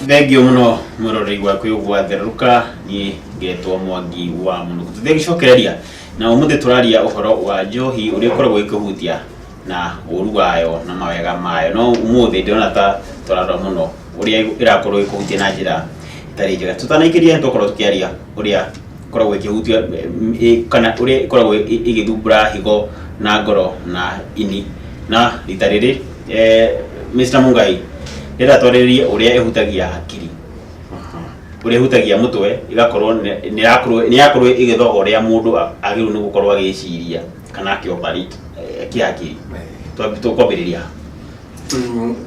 Thengio muno muroreri wa kwigwa theruka ni ngetwo Mwangi wa Munuku. Tuthengicokereria na umuthi turaria uhoro wa njohi uria koragwo ikuhutia na uru wayo na mawega mayo. No umuthi ndiona ta turarora muno uria irakorwo ikuhutia na njira itari njega. Tutanaikiria ntokorwo tukiaria uria koragwo ikihutia kana uria koragwo igithumbura higo na ngoro na ini na ritariri Mr. Mungai ira twarĩrie uria ihutagia hakiri uria ihutagia mutwe igakorwo ni yakorwo igithoga uria mundu agiru ni gukorwo agiciria kana akioperate kiakiri tukwambiriria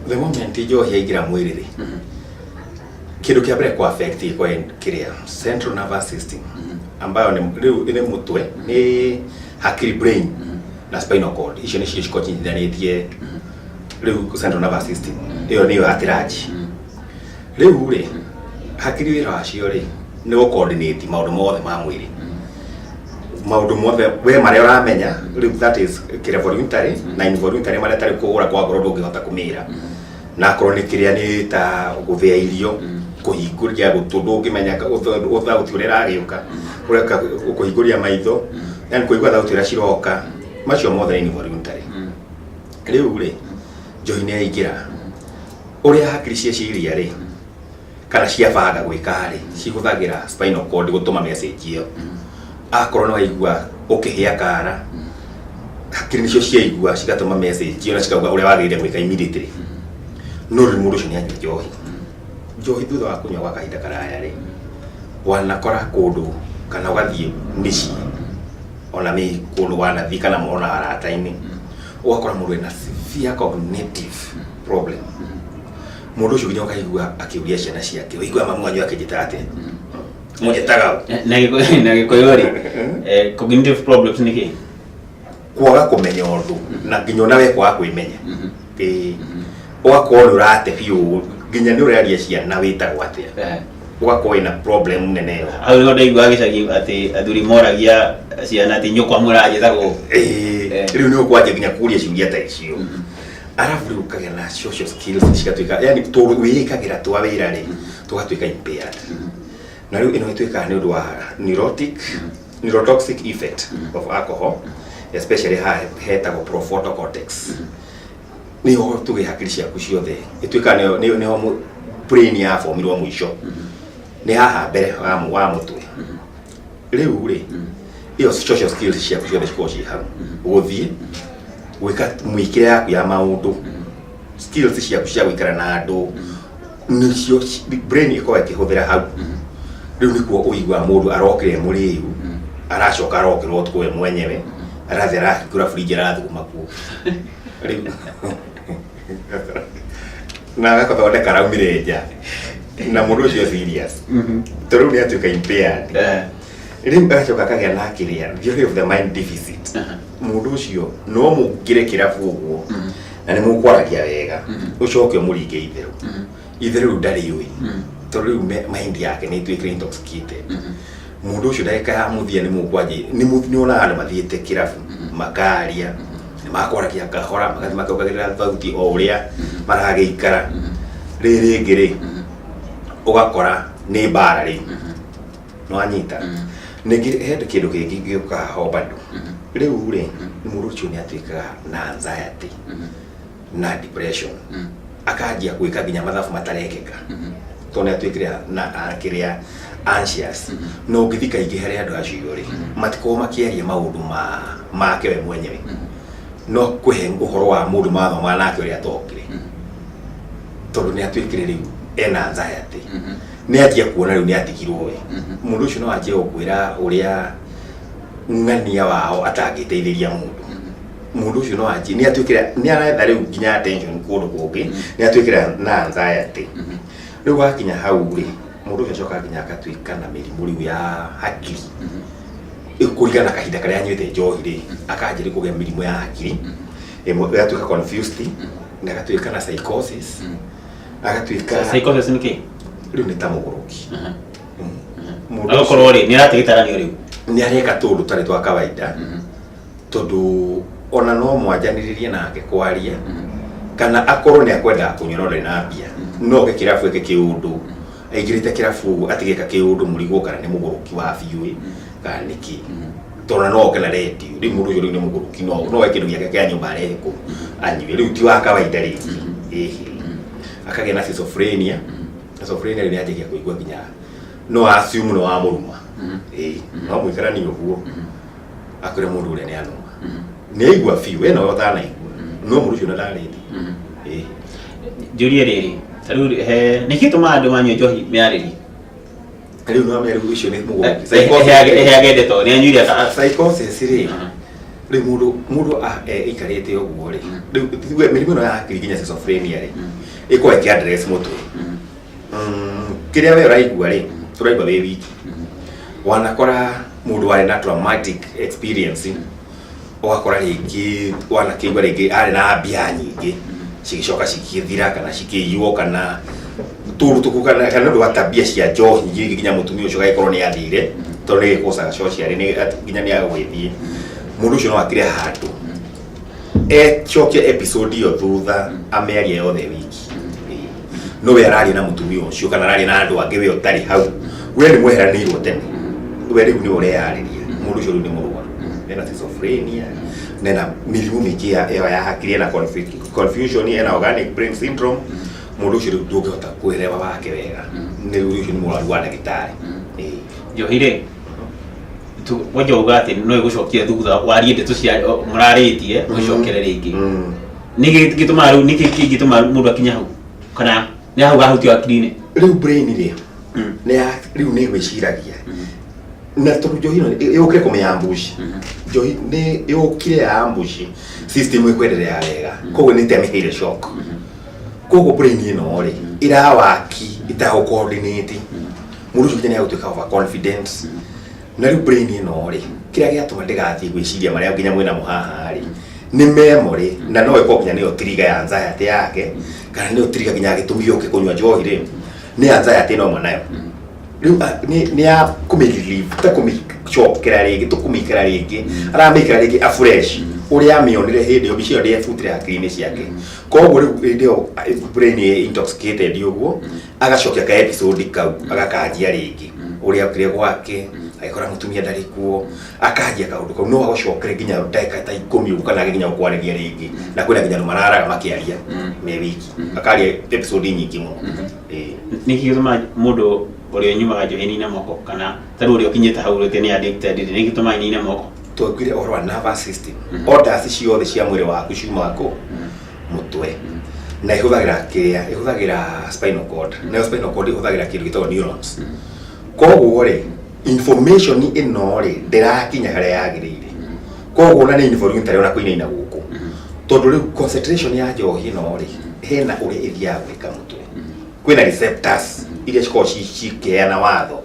the moment njohi yaingira mwiriri kindu kia mbere kwa affect kwa kiria central nervous system ambayo ni mutwe ni hakiri brain na spinal cord icio ni cio cikochithanitie riu central nervous system iyo niyo atiraji riu ri hakiri wira wacio ri ni go coordinate maundu mothe ma mwiri maundu mothe we maria uramenya riu that is kira voluntary na involuntary maria tari kugura kwa ngoro ndungihota kumira na korwo ni kiria ni ta guthia irio kuhinguria gutundu ngimenya uthauti uria ragiuka ureka kuhinguria maitho yani kuigua thauti uria ciroka macio mothe ni involuntary riu ri njohi ni yaingira uria hakiri cieciria ri kana ciabanga gwika ri cihuthagira spinal cord gutuma message iyo akorwo no waigua ukihia kara hakiri nicio ciaigua cigatuma message iyo na cikauga uria wagirire gwika immediately no mundu ucio ni anjia njohi thutha wa kunywa gwa kahinda karaya ri wanakora kundu kana ugathie mici ona mi kundu wanathii kana mona arata-ini ugakora mundu ena severe cognitive problem mundu ucio nginya ukaigua akiuria ciana ciake uigua mamu wanyu akijita ate mujetaga na gikoyori cognitive problems ni ki kwaga kumenya undu na nginya nawe kwa kwimenya ugakorwo urate biu nginya ni uraria ciana witagwo atia ugakorwo ina problem nene au no ndaigua gicagi ati athuri moragia ciana ati nyukwa murajetago riu ni ukwaje nginya kuria ciuria ta icio arafu riu kagia na social skills cigatuika yani tuwikagira twa wira ri tugatuika impaired na riu ino ituika ni undu wa neurotoxic effect of alcohol especially hetagwo prefrontal cortex ni ho tuge hakiri ciaku ciothe ituika ni ho brain ya formirwo mwisho ni haha mbere wa mutwe riu ri iyo social skills ciaku ciothe cikoci hau guthie gwika mwikire yaku ya maundu skills ciaku cia gwikara na andu nicio brain iko ikihuthira hau riu nikuo uigwa mundu arokire muriu aracoka arokirwo tukwe mwenyewe arathera kura fridge arathuma ku riu na agathondeka raumire nja na mundu ucio serious toriu ni atuika impaired riu agacoka akagia na kiria theory of the mind deficit mundu ucio no mungire kirabu uguo na ni mukwaragia wega ucoke umuringe itheru ndari yui toriu mind yake ni tuikire intoxicated mundu ucio ndaika ya muthia ni mukwaje ni ona andu mathiete kirabu makaria ni makwaragia kahora magathi makaugagira thauti o uria marageikara riri ngiri ugakora ni bara ri no anyita nigi hende kindu kingi giuka ho bado riu ri mundu ucio ni atuikaga na anxiety na depression akajia gwika nginya mathabu matarekeka tone atuikire na akiria anxious no ngithika ingi hari andu acio ri matiko makiaria maundu make we mwenyewe no kuhe uhoro wa mundu mathoma nake uria atokire tondu ni atuikire riu ena anxiety ni atia kuona riu ni atigirwo we mundu ucio no ajie gukwira uria ng'ania wao atangiteithiria mundu ucio no ajie ni atuikira ni aretha riu nginya attention kundu kungi ni atuikira na anxiety riu wakinya hau ri mundu ucio coka nginya akatuika na mirimu riu ya hakiri ikurigana kahinda karia anywete njohi ri akanjiri kugia mirimu ya hakiri agatuika confused na agatuika na psychosis agatuika psychosis ni ki riu ni ta muguruki mundu ucio ri ni aratigitara riu ni areka tundu tari twa kawaida tondu ona no mwanjaniririe nake kwaria kana akorwo ni akwenda kunyora na mbia no ke kirafu eke kiundu aigirite kirafu atigeka kiundu murigo kana ni muguruki wa biu kana niki tona no kana radio ri mundu yuri ni muguruki no ekindu giake kia nyumba reko anyiwe ri uti wa kawaida ri akagena na schizophrenia ni atige kuigua kinya no assume no amuruma no mwikara ni uguo akore mundu ule ni anuma ni igua fiu eno yothana no mundu cio na dalili Julia riri taru ni kituma andu manyo njohi miariri riu no amere ucio ni mugo agende to ni anyuria ka psychosis ri riu mundu ikarite uguo ri riu mirimu no ya kiginya schizophrenia ri iko eki address mutu kiria we raigua ri turaigua we wiki wanakora mundu wari na traumatic experience wakora ringi wana kigwa ringi ari na mbia nyingi cigicoka cikithira kana cikiyuo kana turutuku kana ndu watabia cia njohi nyingi ginya mutumia ucio gaikorwo ni athire tondu ni gikucaga social ni ginya ni agwithie mundu ucio no akire handu chokia episode yo thutha amearia yothe wiki no we arari na mutumia ucio kana arari na andu angi we utari hau we ni mweheranirwo tene we riu ni ureariria mundu ucio ni murwaru ena schizophrenia nena mirimu mingi ya hakiri na confusion ena organic brain syndrome mundu ucio ndungihota kuelewa wake wega ni ucio ni murwaru wa ndagitari Johire tu wajo ugati no igucokia thutha warie ndeto cia muraritie gucokere ringi ni gituma ru ni gituma mundu akinya hau kana ni hau gahuti akirine riu brain ri ne ya riu ni gwiciragia na tondu Johino yukire kumeyambush Johi ni yukire ambush system ikwendelea wega koguo ni temihire shock koguo brain ino ri irawaki itaho coordinate mundu ucio ni agutuika over confidence na riu brain ino ri kiria giatuma ndigathie gwiciria maria nginya mwina muhaha ri ni memory na no iko kinya ni trigger ya anxiety yake kana ni trigger kinya gitumi yoke kunywa njohi ri ni anxiety no mwanayo riu ni ya kumilive ta kumikira ringi tukumikira ringi aramikira ringi a fresh uria amionire hindi yo bicio ndi efutire hakiri-ini ciake koguo riu ndio brain intoxicated uguo agacokia ka episode kau agakanjia ringi uria kire gwake agikora mutumia ndari kuo akanjia kaundu kau no agocokere nginya ndagika ta 10 uguo kana nginya kwariria ringi na kwina nginya mararaga makiaria me wiki akaria episode nyingi muno ni gituma mundu uri nyuma Johini na moko kana taru uri okinyete hau uri ni addicted ni gituma ni na moko twagire oro nervous system orders ciothe cia mwiri waku ciumako mutwe na ihuthagira spinal cord na spinal cord ihuthagira kindu gitagwo neurons koguo ri information ino ri ndirakinya haria yagirire koguo na ni involuntarily ona kuinaina guku tondu ri concentration ya njohi ino ri hena uri ithia gwika mutwe kwina receptors iria cikeana watho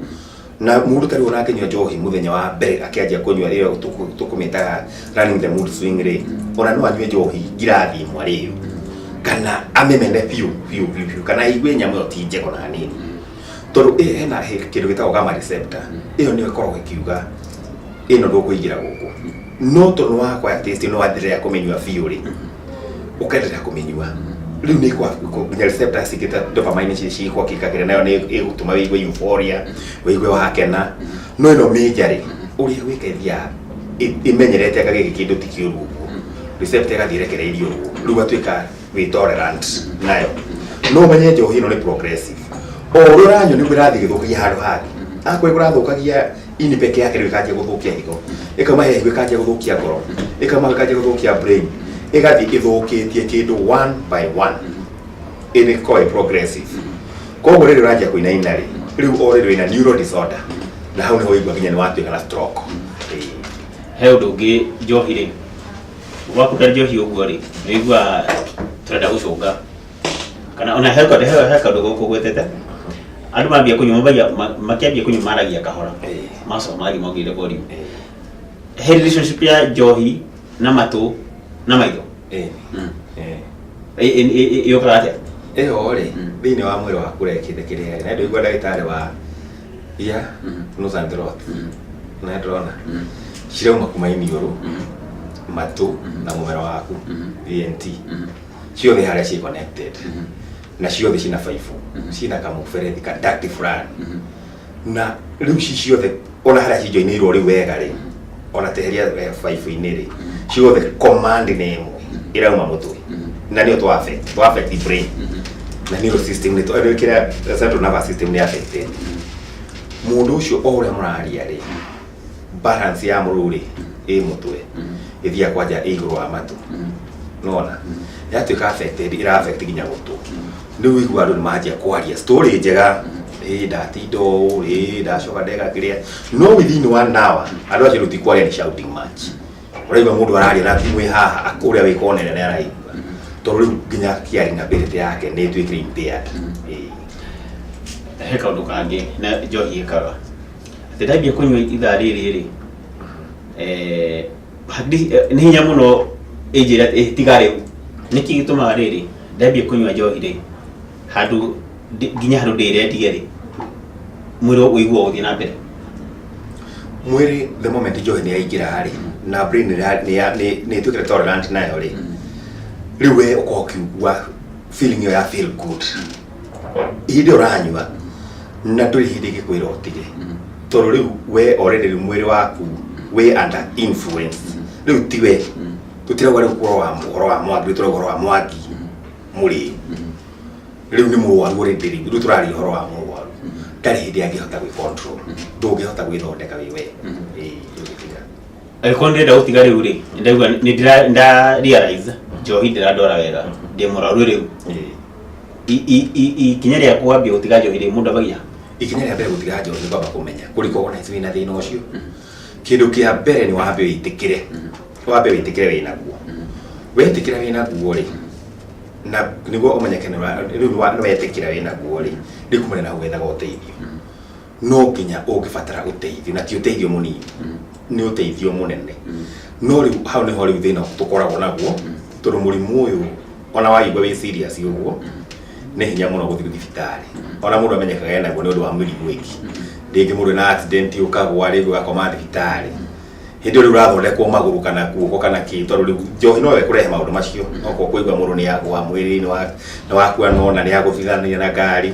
na mundu tari ona kenywa njohi muthenya wa mbere akianjia kunywa rio tukumitaga running the mood swing ri ona no anywe njohi ngirathi imwe riu kana amemende piu kana igwe nyamu tinje kona hanini tondu hena kindu gitagwo gamma receptor iyo niyo ikoragwo ikiuga ino ndukuingira guku no tondu wakwa taste no athire kumenywa piu ri ukendelea kumenywa riu ni kwa receptor sikita dopamine ci kwa kikakira nayo ni igutuma wigwe euphoria wigwe wakena no ino major uri wikethia imenyerete akagege kindu tikiuru receptor igathirekera irio riu atuika we tolerant nayo no menye njohi ino ni progressive o ruranyo ni gwirathi githukia handu hathi akwe gurathukagia ini peke yake riu kaje guthukia higo ikama he higo kaje guthukia ngoro ikama kaje guthukia brain igathi ithukitie kindu one by one ini koi progressive koguo riri ranja kuinaina ri riu already ina neuro disorder na hau niho igwa kinya ni watu kana stroke he undu ungi njohi ri wakuta njohi uguo ri igwa turenda gucunga kana ona heka ndugu kugwetete andu mambia kunywa makiambia kunywa maragia kahora maso mari mogire body he relationship ya njohi na matu na maitho iyo karate ori thini wa mwiri waku rekite kiria na ndu igwa ndagitari wa nusandrot na drona cirauma kuma iniuru matu na mumero waku ENT ciothe haria ci connected na ciothe cina baibu cina kamũberethi ka duct fulani na riu ciothe ona haria cijoinirwo riu wega ri ona teheria baibu-inĩ ri ciothe command nĩ ĩmwe irauma mũtwe na nĩyo to affect brain na neural system nĩ kĩrĩa central nervous system nĩ affected. Mũndũ ũcio o ũrĩa mũraria ri balance ya mũrũri ĩ mũtwe ĩthiaga kwanja igũrũ wa matu nona yatuĩka affected ira affect nginya gũtũ. Rĩu igua andũ nĩmanjia kwaria story njega ndatinda ũũ ndacoka ndeka kĩrĩa no within 1 hour andũ acio rĩu ti kwaria nĩ shouting match. Ũraigua mũndũ araria na timwe haha ũrĩa wĩkonere nĩ araigua tondũ rĩu nginya hearing ability yake nĩ ĩtuĩkire impaired. He kaũndũ kangĩ na njohi ĩkaga atĩ ndambia kũnyua ithaa rĩrĩ rĩ nĩ hinya mũno ĩnjĩra tiga rĩu nĩkĩ gĩtũmaga rĩrĩ ndambia kũnyua njohi rĩ handũ nginya handũ ndĩrendia rĩ mwĩrĩ ũiguo gũthiĩ na mbere. Mwĩrĩ the moment njohi nĩ yaingĩra rĩ na brain nĩ ĩtuĩkire tolerant nayo rĩ rĩu we ũkorwo ũkiugua feeling ĩyo ya feel good hĩndĩ ũranyua na ndũrĩ hĩndĩ ĩngĩkwĩra ũtige tondũ rĩu we already mwĩrĩ waku we under influence rĩu tiwe tũtirauga rĩu ũhoro wa mwangi tũrauga ũhoro wa mwangi mũrĩ rĩu nĩ mũrwaru already rĩu tũraria ũhoro wa mũrwaru ndarĩ hĩndĩ angĩhota gwĩ control ndũngĩhota gwĩthondeka wĩ we angĩkorwo ndĩrenda gũtiga rĩu rĩ ndauga nĩ realize njohi ndĩrandwara wega ndĩ mũrwaru rĩu ikinya rĩa kwambia gũtiga njohi rĩ mũndũ ambagia ikinya rĩa mbere gũtiga njohi nĩ kwamba kũmenya kũrĩkogonize wĩna thĩna ũcio. Kĩndũ kĩa mbere nĩ wambe wĩtĩkĩre wĩnaguo wetĩkĩra wĩnaguo rĩ na nĩguo ũmenyeke rĩu wetĩkĩra wĩnaguo rĩ rĩ kumana na gwethaga ũteithio. No nginya ũngĩbatara ũteithio na ti ũteithio mũnini nĩ ũteithio mũnene no rĩu hau nĩho rĩu thĩna tũkoragwo naguo tondũ mũrimũ ũyũ ona waigua wĩ serious ũguo nĩ hinya mũno gũthiĩ thibitarĩ ona mũndũ amenyekaga enaguo nĩ ũndũ wa mĩrimũ ĩngĩ. Rĩngĩ mũndũ na accident ũkagwa rĩngĩ ũgakoma thibitarĩ hĩndĩ ĩyo ũrathondekwo magũrũ kana guoko kana kĩ tondũ rĩu njohi no ĩkũrehe maũndũ macio okorwo kũigua mũndũ nĩ yagwa mwĩrĩ nĩ wakua nona nĩ yagũthithania na ngari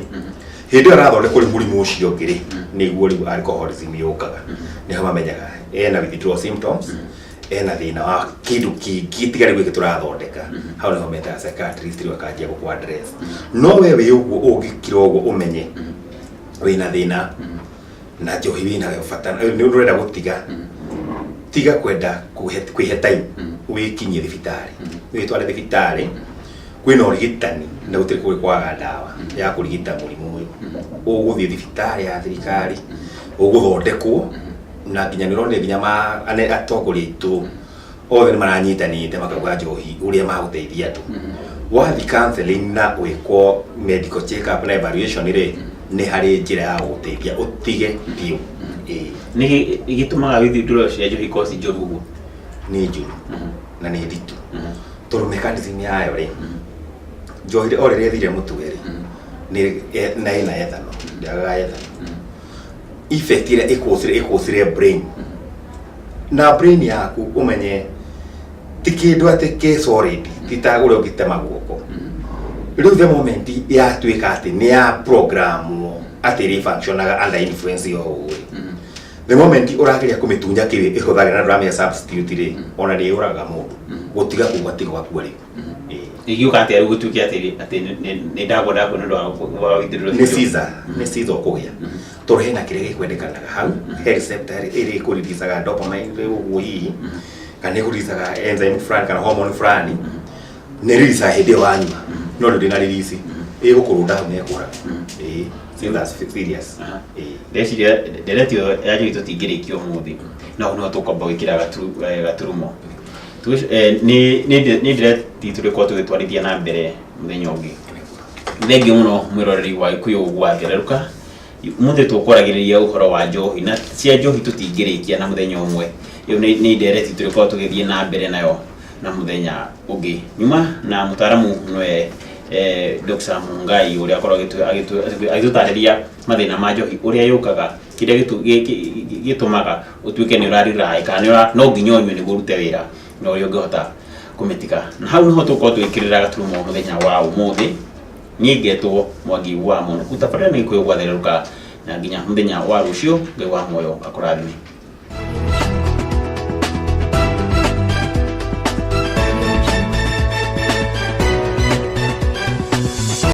hĩndĩ ĩyo arathondekwo rĩ mũrimũ ũcio ũngĩ rĩ nĩguo rĩu alcoholism yũkaga nĩho mamenyaga ena withdrawal symptoms ena thĩna wa kĩndũ kĩngĩ tiga rĩu gĩkĩ tũrathondeka hau nĩho metaga psychiatrist rĩu akanjia gũkũ address. No we wĩ ũguo ũngĩkira ũguo ũmenye wĩna thĩna na njohi wĩnayo bata nĩ ũrenda gũtiga tiga kwenda kwĩhe time wĩkinyie thibitarĩ wĩtware thibitarĩ kwĩna ũrigitani na gũtirĩ kũrĩ kwaga ndawa ya kũrigita mũrimũ ũyũ. Ũgũthiĩ thibitarĩ ya thirikari ũgũthondekwo na nginya nĩ ũrona nginya atongoria aitũ othe nĩ maranyitanĩte makauga njohi ũrĩa magũteithia andũ. Wathiĩ counseling na gwĩkwo medical check up na evaluation rĩ nĩ harĩ njĩra ya gũgũteithia ũtige biũ. Nĩ gĩtũmaga withdrawal cia njohi ikorwo ci njũru ũguo nĩ njũru na nĩ nditũ tondũ mechanism yayo rĩ njohi o rĩrĩa ĩthire mũtwe rĩ na ĩna ethanol ndĩagaga ethanol effect ĩrĩa ĩkũcire brain na brain yaku ũmenye ti kĩndũ atĩ kĩ solid ti ta ũrĩa ũngĩtema guoko. Rĩu the moment yatuĩka atĩ nĩ ya programwo atĩ ĩrĩ functionaga under influence yo ũĩ the moment ũrageria kũmĩtunya kĩwĩ ĩhũthagĩra na ndũramenya substitute rĩ ona nĩ yũraga mũndũ gũtiga kũgwati gwakua rĩu. Igiuka atĩ rĩu gũtuĩke atĩ nĩ ndagwa nĩ ũndũ wa withdrawal nĩ Caesar kũgĩa tondũ hena kĩrĩa gĩkwendekanaga hau he receptor ĩrĩa ĩkũrilisaga dopamine ũguo hihi kana ĩkũrilisaga enzyme fulani kana hormone fulani nĩ release hĩndĩ ĩyo wanyua no ndĩ na release ĩgũkũrũ down nĩ ekũra that's serious. Ndeciria nderetio yaje tũtingĩrĩkio mũthĩ no tũkwamba gwĩkĩra gaturumo nĩ ndireti tũrĩkorwo tũgĩtwarithia na mbere mũthenya ũngĩ. Thengiũ mũno mwĩroreri wa Gĩkũyũ gwatherũka mũthĩ tũkwaragĩrĩria ũhoro wa njohi na cia njohi tũtingĩrĩkia na mũthenya ũmwe. Rĩu nĩ ndireti tũrĩkorwo tũgĩthiĩ na mbere nayo na mũthenya ũngĩ. Nyuma na mũtaaramu noe Dr. Mungai ũrĩa akoragwo agĩtũtarĩria mathĩna ma njohi ũrĩa yũkaga kĩrĩa gĩtũmaga ũtuĩke nĩ ũrarira kana no nginya ũnyue nĩguo ũrute wĩra na ũrĩa ũngĩhota kumetika na hau niho tuko twikirira gaturumo muthenya wa umuthi ni ngetwo Mwangi wa Mundu kutabarira ni kwigwathereruka na nginya muthenya wa rucio ngai wa moyo akurathime.